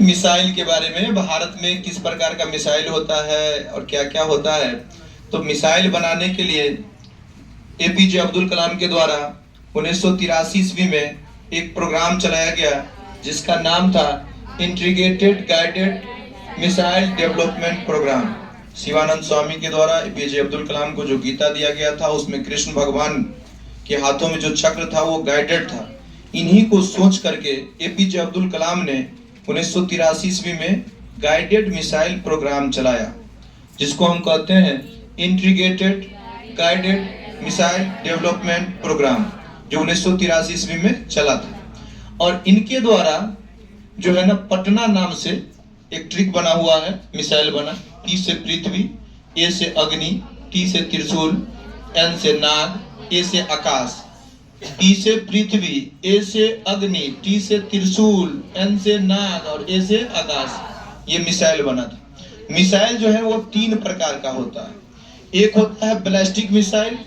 Missile के बारे में, भारत में किस प्रकार का मिसाइल होता है और क्या क्या होता है। तो मिसाइल बनाने के लिए एपीजे अब्दुल कलाम के द्वारा 1983 ईस्वी में एक प्रोग्राम चलाया गया जिसका नाम था integrated guided missile development program. Shivanand Swami के द्वारा एपीजे अब्दुल कलाम को जो गीता दिया गया था उसमें कृष्ण भगवान के हाथों में जो चक्र था वो गाइडेड था। इन्हीं को सोच करके एपीजे अब्दुल कलाम ने 1983 ईस्वी में गाइडेड मिसाइल प्रोग्राम चलाया, जिसको हम कहते हैं integrated guided missile development program, जो 1983 ईस्वी में चला था। और इनके द्वारा जो है ना, पटना नाम से एक ट्रिक बना हुआ है, मिसाइल बना। पी से पृथ्वी, ए से अग्नि, टी से त्रिशूल, एन से नाग, ए से आकाश। पी से पृथ्वी, ए से अग्नि, टी से त्रिशूल, एन से नाग और ए से आकाश। ये मिसाइल बना था। मिसाइल जो है वो 3 प्रकार का होता है। एक होता है ballistic missile,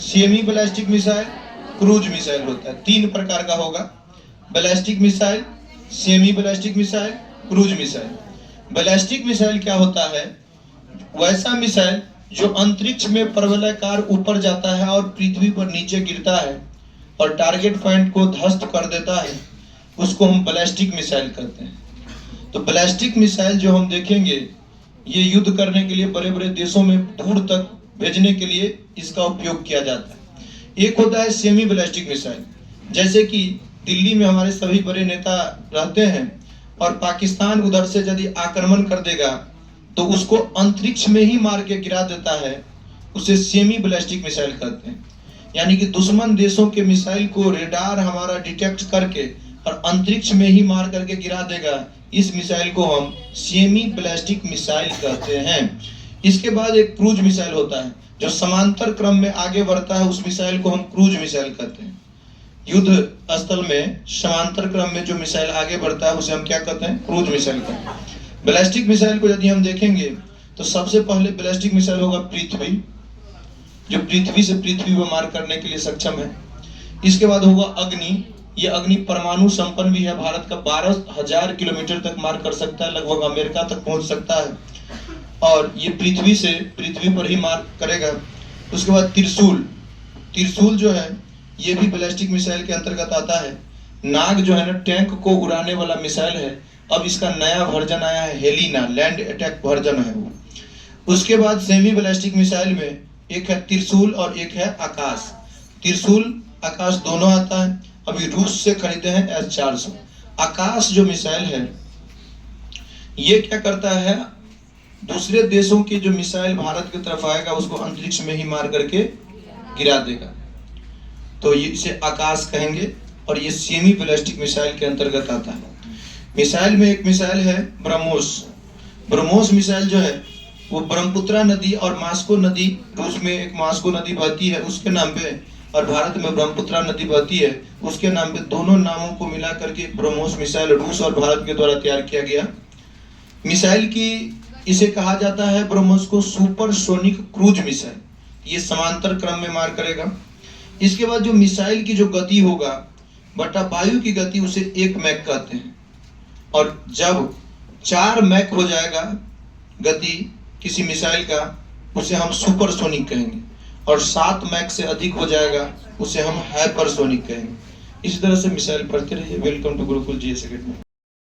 semi ballistic missile, cruise missile होता है। 3 प्रकार का होगा, ballistic missile, semi ballistic missile, cruise missile. Ballistic missile क्या होता है? वैसा मिसाइल जो अंतरिक्ष में प्रबलाकार ऊपर जाता है और पृथ्वी पर नीचे गिरता है और टारगेट पॉइंट को ध्वस्त कर देता है, उसको हम बैलिस्टिक मिसाइल कहते हैं। तो बैलिस्टिक मिसाइल जो हम देखेंगे, ये युद्ध करने के लिए बड़े बड़े देशों में दूर तक भेजने के लिए इसका उपयोग किया जाता है। एक होता है सेमी बैलिस्टिक मिसाइल, जैसे कि दिल्ली में हमारे सभी बड़े नेता रहते हैं और पाकिस्तान उधर से यदि आक्रमण कर देगा तो उसको अंतरिक्ष में ही मार के गिरा देता है, उसे सेमी बैलिस्टिक मिसाइल कहते हैं। यानी कि दुश्मन देशों के मिसाइल को रेडार हमारा डिटेक्ट करके और अंतरिक्ष में ही मार करके गिरा देगा, इस मिसाइल को हम सेमी बैलिस्टिक मिसाइल कहते हैं। इसके बाद एक क्रूज मिसाइल होता है जो समांतर क्रम में आगे बढ़ता है, उस मिसाइल को हम क्रूज मिसाइल कहते हैं। युद्ध स्थल में समांतर क्रम में जो मिसाइल आगे बढ़ता है उसे हम क्या कहते हैं? क्रूज मिसाइल कहते हैं। बैलिस्टिक मिसाइल को यदि हम देखेंगे तो सबसे पहले बैलिस्टिक मिसाइल होगा पृथ्वी, जो पृथ्वी से पृथ्वी को मार करने के लिए सक्षम है। इसके बाद होगा अग्नि, ये अग्नि परमाणु संपन्न भी है, भारत का 12,000 किलोमीटर तक मार कर सकता है, लगभग अमेरिका तक पहुंच सकता है और ये पृथ्वी से पृथ्वी पर ही मार करेगा। उसके बाद त्रिशूल, त्रिशूल जो है ये भी बैलिस्टिक मिसाइल के अंतर्गत आता है। नाग जो है ना, टैंक को उड़ाने वाला मिसाइल है। अब इसका नया वर्जन आया है, हेलिना, लैंड अटैक वर्जन है वो। उसके बाद सेमी बैलिस्टिक मिसाइल में एक है त्रिशूल और एक है आकाश। त्रिशूल आकाश दोनों आता है, अभी रूस से खरीदे हैं S-400। आकाश जो मिसाइल है ये क्या करता है, दूसरे देशों की जो मिसाइल भारत की तरफ आएगा उसको अंतरिक्ष में ही मार करके गिरा देगा, तो ये इसे आकाश कहेंगे और ये सेमी बैलिस्टिक मिसाइल के अंतर्गत आता है। मिसाइल में एक मिसाइल है ब्रह्मोस। ब्रह्मोस मिसाइल जो है वो ब्रह्मपुत्रा नदी और मास्को नदी, रूस में एक मास्को नदी बहती है उसके नाम पे, और भारत में ब्रह्मपुत्रा नदी बहती है उसके नाम पे, दोनों नामों को मिला करके ब्रह्मोस मिसाइल रूस और भारत के द्वारा तैयार किया गया मिसाइल की। इसे कहा जाता है ब्रह्मोस को सुपरसोनिक क्रूज मिसाइल। ये समांतर क्रम में मार करेगा। इसके बाद जो मिसाइल की जो गति होगा बटा वायु की गति, उसे 1 मैक कहते हैं। और जब 4 मैक हो जाएगा गति किसी मिसाइल का, उसे हम सुपरसोनिक कहेंगे, और 7 मैक से अधिक हो जाएगा उसे हम हाइपरसोनिक कहेंगे। इस तरह से मिसाइल पढ़ते रहिए। Welcome to Gurukul GS academy.